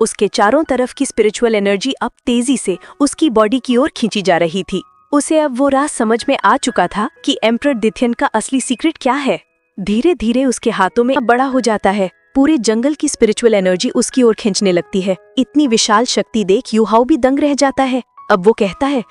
उसके चारों तरफ की स्पिरिचुअल एनर्जी अब तेजी से उसकी बॉडी की ओर खींची जा रही थी। उसे अब वो राज समझ में आ चुका था कि एम्परर दिथियन का असली सीक्रेट क्या है। धीरे धीरे उसके हाथों में बड़ा हो जाता है। पूरे जंगल की स्पिरिचुअल एनर्जी उसकी ओर खींचने लगती है। इतनी विशाल शक्ति देख यूहाओ भी दंग रह जाता है। अब वो कहता है,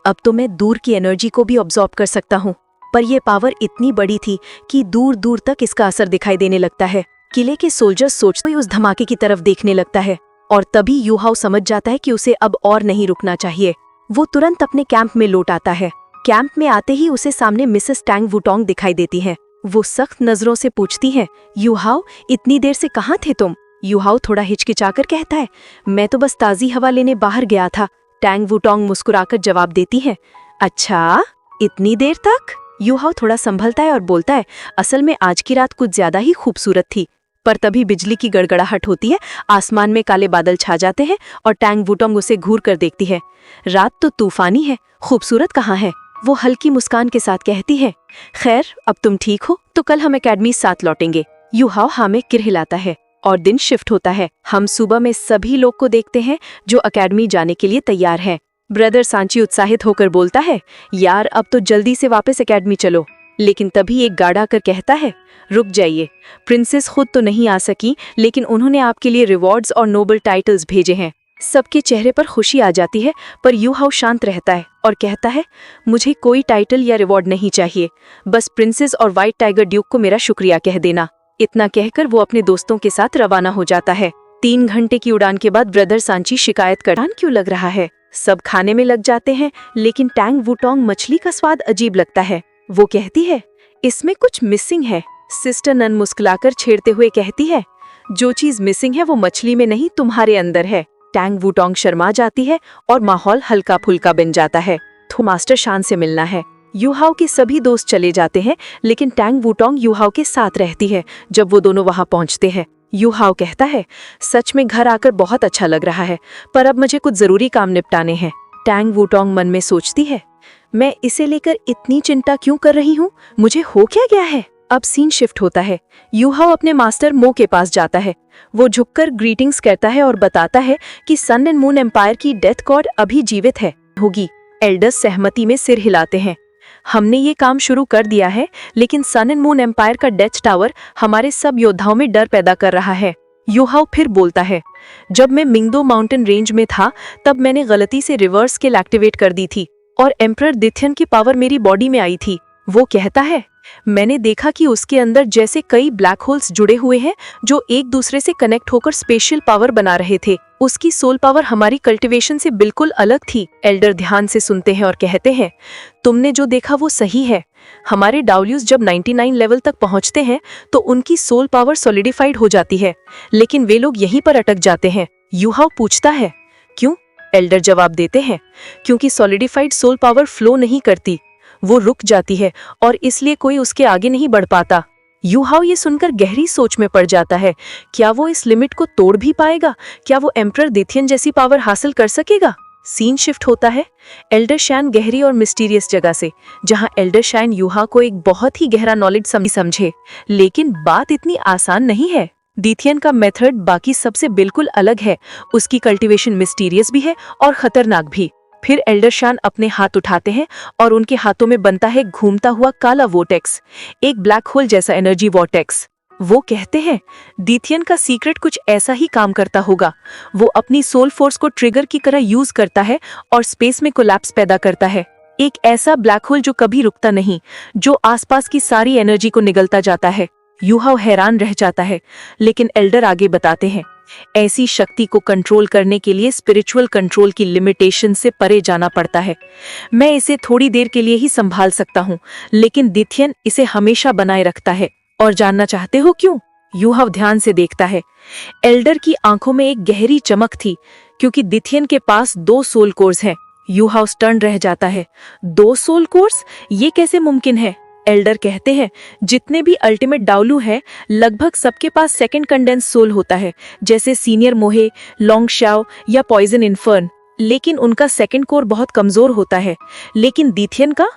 अब तो मैं दूर की एनर्जी को भी ऑब्जॉर्ब कर सकता हूँ। पर यह पावर इतनी बड़ी थी कि दूर दूर तक इसका असर दिखाई देने लगता है। किले के सोल्जर्स सोचते हुए उस धमाके की तरफ देखने लगता है और तभी यूहाओ समझ जाता है कि उसे अब और नहीं रुकना चाहिए। वो तुरंत अपने कैंप में लौट आता है। कैंप में आते ही उसे सामने मिसेस टैंग वुटोंग दिखाई देती हैं। वो सख्त नजरों से पूछती हैं, यूहाओ इतनी देर से कहाँ थे तुम? यूहाओ थोड़ा हिचकिचाकर कहता है, मैं तो बस ताज़ी हवा लेने बाहर गया था। टैंग वुटोंग मुस्कुराकर जवाब देती है, अच्छा इतनी देर तक? यूहाओ थोड़ा संभलता है और बोलता है, असल में आज की रात कुछ ज्यादा ही खूबसूरत थी। पर तभी बिजली की गड़गड़ाहट होती है, आसमान में काले बादल छा जाते हैं और टैंग वुटोंग उसे घूर कर देखती है। रात तो तूफानी है, खूबसूरत कहाँ है? वो हल्की मुस्कान के साथ कहती है, खैर अब तुम ठीक हो तो कल हम एकेडमी साथ लौटेंगे। यूहाओ हाँ में किर हिलाता है और दिन शिफ्ट होता है। हम सुबह में सभी लोग को देखते हैं जो एकेडमी जाने के लिए तैयार हैं। ब्रदर सांची उत्साहित होकर बोलता है, यार अब तो जल्दी से वापस एकेडमी चलो। लेकिन तभी एक गार्ड आकर कहता है, रुक जाइए, प्रिंसेस खुद तो नहीं आ सकी, लेकिन उन्होंने आपके लिए रिवॉर्ड्स और नोबल टाइटल्स भेजे हैं। सबके चेहरे पर खुशी आ जाती है, पर यूहाओ शांत रहता है और कहता है, मुझे कोई टाइटल या रिवॉर्ड नहीं चाहिए, बस प्रिंसेस और व्हाइट टाइगर ड्यूक को मेरा शुक्रिया कह देना। इतना कहकर वो अपने दोस्तों के साथ रवाना हो जाता है। 3 घंटे की उड़ान के बाद ब्रदर सांची शिकायत कर, क्यों लग रहा है? सब खाने में लग जाते हैं, लेकिन टैंग वुटोंग मछली का स्वाद अजीब लगता है। वो कहती है, इसमें कुछ मिसिंग है। सिस्टर नन मुस्कुराकर छेड़ते हुए कहती है, जो चीज मिसिंग है वो मछली में नहीं तुम्हारे अंदर है। टैंग वुटोंग शर्मा जाती है और माहौल हल्का फुल्का बन जाता है। तो मास्टर शान से मिलना है। यूहाओ के सभी दोस्त चले जाते हैं, लेकिन टैंग वुटोंग यूहाओ के साथ रहती है। जब वो दोनों वहां पहुंचते हैं, यूहाओ कहता है, सच में घर आकर बहुत अच्छा लग रहा है, पर अब मुझे कुछ जरूरी काम निपटाने हैं। टैंग वुटोंग मन में सोचती है, मैं इसे लेकर इतनी चिंता क्यों कर रही हूँ? मुझे हो क्या गया है? अब सीन शिफ्ट होता है। यूहाओ अपने मास्टर मो के पास जाता है। वो झुककर ग्रीटिंग्स करता है और बताता है कि सन एंड मून एम्पायर की डेथ गॉड अभी जीवित है होगी। एल्डर्स सहमति में सिर हिलाते हैं। हमने ये काम शुरू कर दिया है, लेकिन सन एंड मून एम्पायर का डेथ टावर हमारे सब योद्धाओं में डर पैदा कर रहा है। यूहाओ फिर बोलता है, जब मैं मिंगदो माउंटेन रेंज में था तब मैंने गलती से रिवर्स स्केल एक्टिवेट कर दी थी और एम्परर दिथियन की पावर मेरी बॉडी में आई थी। वो कहता है, मैंने देखा कि उसके अंदर जैसे कई ब्लैक होल्स जुड़े हुए हैं जो एक दूसरे से कनेक्ट होकर स्पेशल पावर बना रहे थे। उसकी सोल पावर हमारी कल्टीवेशन से बिल्कुल अलग थी। एल्डर ध्यान से सुनते हैं और कहते हैं, तुमने जो देखा वो सही है। हमारे डाउल्यूज जब 99 लेवल तक पहुंचते हैं तो उनकी सोल पावर सॉलिडिफाइड हो जाती है, लेकिन वे लोग यहीं पर अटक जाते हैं। यूहाओ पूछता है, क्यों? एल्डर जवाब देते हैं, क्योंकि सॉलिडिफाइड सोल पावर फ्लो नहीं करती, वो रुक जाती है और इसलिए कोई उसके आगे नहीं बढ़ पाता। यूहाओ ये सुनकर गहरी सोच में पड़ जाता है। क्या वो इस लिमिट को तोड़ भी पाएगा? क्या वो एम्परर दिथियन जैसी पावर हासिल कर सकेगा? सीन शिफ्ट होता है एल्डर शान गहरी और मिस्टीरियस जगह से, जहां एल्डर शान यूहाओ को एक बहुत ही गहरा नॉलेज समझे। लेकिन बात इतनी आसान नहीं है। दिथियन का मेथड बाकी सबसे बिल्कुल अलग है। उसकी कल्टीवेशन मिस्टीरियस भी है और खतरनाक भी। फिर एल्डर शान अपने हाथ उठाते हैं और उनके हाथों में बनता है घूमता हुआ काला वोटेक्स, एक ब्लैक होल जैसा एनर्जी वोटेक्स। वो कहते हैं, दिथियन का सीक्रेट कुछ ऐसा ही काम करता होगा। वो अपनी सोल फोर्स को ट्रिगर की तरह यूज करता है और स्पेस में कोलैप्स पैदा करता है। एक ऐसा ब्लैक होल जो कभी रुकता नहीं, जो आसपास की सारी एनर्जी को निगलता जाता है। यूहाओ हैरान रह जाता है, लेकिन एल्डर आगे बताते हैं, ऐसी शक्ति को कंट्रोल करने के लिए स्पिरिचुअल कंट्रोल की लिमिटेशन से परे जाना पड़ता है। मैं इसे थोड़ी देर के लिए ही संभाल सकता हूँ, लेकिन दिथियन इसे हमेशा बनाए रखता है। और जानना चाहते हो क्यों? यूहाओ ध्यान से देखता है। एल्डर की आंखों में एक गहरी चमक थी, क्योंकि दिथियन के पास 2 सोल कोर्स हैं। यूहाओ स्टन रह जाता है। 2 सोल कोर्स? ये कैसे मुमकिन है? एल्डर कहते हैं, जितने भी अल्टीमेट डाउलू हैं, लगभग सबके पास सेकंड कंडेंस सोल होता है, जैसे सीनियर मोहे, लॉन्ग शाओ या पॉइजन इन्फर्न। लेकिन उनका सेकंड कोर बहुत कमजोर होता है। लेकिन दिथियन का,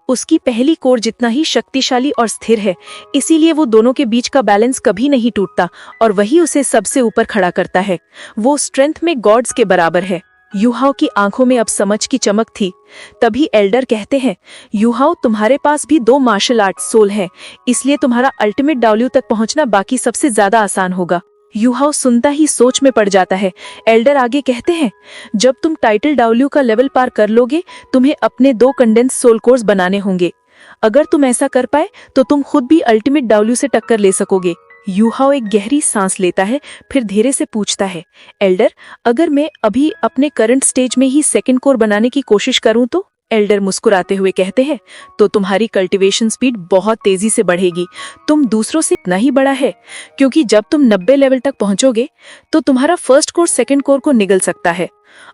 उसकी पहली कोर जितना ही शक्तिशाली और स्थिर है, इसीलिए वो दोनों के बीच का बैलेंस कभी नहीं टूटता और वही उसे सबसे ऊपर खड़ा करता है। वो स्ट्रेंथ में गॉड्स के बराबर है। यूहाओ की आंखों में अब समझ की चमक थी। तभी एल्डर कहते हैं, यूहाओ तुम्हारे पास भी 2 मार्शल आर्ट सोल है, इसलिए तुम्हारा अल्टीमेट डाब्ल्यू तक पहुंचना बाकी सबसे ज्यादा आसान होगा। यूहाओ सुनता ही सोच में पड़ जाता है। एल्डर आगे कहते हैं, जब तुम टाइटल डाब्ल्यू का लेवल पार कर लोगे, तुम्हें अपने 2 कंडेंस सोल कोर्स बनाने होंगे। अगर तुम ऐसा कर पाए तो तुम खुद भी अल्टीमेट डाब्ल्यू से टक्कर ले सकोगे। यूहाओ एक गहरी सांस लेता है, फिर धीरे से पूछता है, एल्डर, अगर मैं अभी अपने करंट स्टेज में ही सेकंड कोर बनाने की कोशिश करूं तो? एल्डर मुस्कुराते हुए कहते हैं, तो तुम्हारी कल्टीवेशन स्पीड बहुत तेजी से बढ़ेगी। तुम दूसरों से इतना ही बड़ा है, क्योंकि जब तुम 90 लेवल तक पहुंचोगे तो तुम्हारा फर्स्ट कोर सेकंड कोर को निगल सकता है।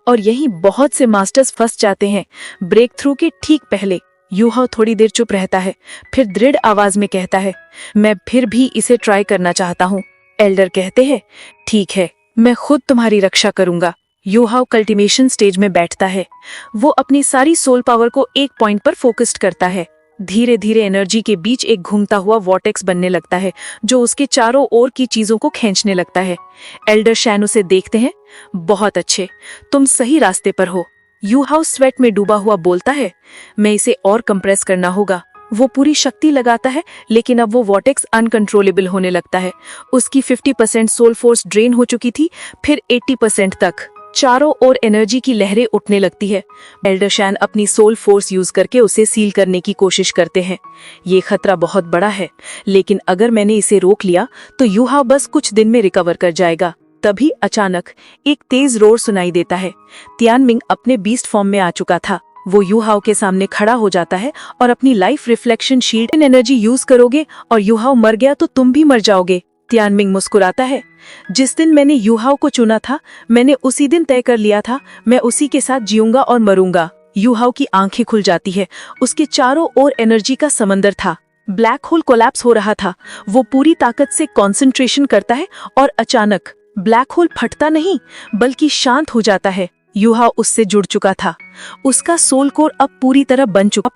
और यही बहुत से मास्टर्स फंस जाते हैं ब्रेक थ्रू के ठीक पहले। यूहाओ थोड़ी देर चुप रहता है, फिर दृढ़ आवाज में कहता है, मैं फिर भी इसे ट्राई करना चाहता हूँ। एल्डर कहते हैं, ठीक है, मैं खुद तुम्हारी रक्षा करूंगा। यूहाओ कल्टीवेशन स्टेज में बैठता है। वो अपनी सारी सोल पावर को एक पॉइंट पर फोकस्ड करता है। धीरे धीरे एनर्जी के बीच एक घूमता हुआ वॉर्टेक्स बनने लगता है, जो उसके चारों ओर की चीजों को खींचने लगता है। एल्डर शैन उसे देखते हैं, बहुत अच्छे, तुम सही रास्ते पर हो। यूहाओ स्वेट में डूबा हुआ बोलता है, मैं इसे और कंप्रेस करना होगा। वो पूरी शक्ति लगाता है, लेकिन अब वो वॉर्टेक्स अनकंट्रोलेबल होने लगता है। उसकी 50% सोल फोर्स ड्रेन हो चुकी थी, फिर 80% तक। चारों ओर एनर्जी की लहरें उठने लगती है। एल्डर शैन अपनी सोल फोर्स यूज करके उसे सील करने की कोशिश करते हैं। ये खतरा बहुत बड़ा है, लेकिन अगर मैंने इसे रोक लिया तो यूहाओ बस कुछ दिन में रिकवर कर जाएगा। तभी अचानक एक तेज रोर सुनाई देता है। तियानमिंग अपने बीस्ट फॉर्म में आ चुका था। वो यूहाओ के सामने खड़ा हो जाता है और अपनी life reflection shield energy use करोगे और यूहाओ मर गया तो तुम भी मर जाओगे। तियानमिंग मुस्कुराता है, जिस दिन मैंने यूहाओ को चुना था, मैंने उसी दिन तय कर लिया था, मैं उसी के साथ जीऊंगा और मरूंगा। यूहाओ की आंखें खुल जाती है। उसके चारों ओर एनर्जी का समंदर था। ब्लैक होल कोलैप्स हो रहा था। वो पूरी ताकत से कंसंट्रेशन करता है और अचानक ब्लैक होल फटता नहीं, बल्कि शांत हो जाता है। यूहाओ उससे जुड़ चुका था। उसका सोल कोर अब पूरी तरह बन चुका।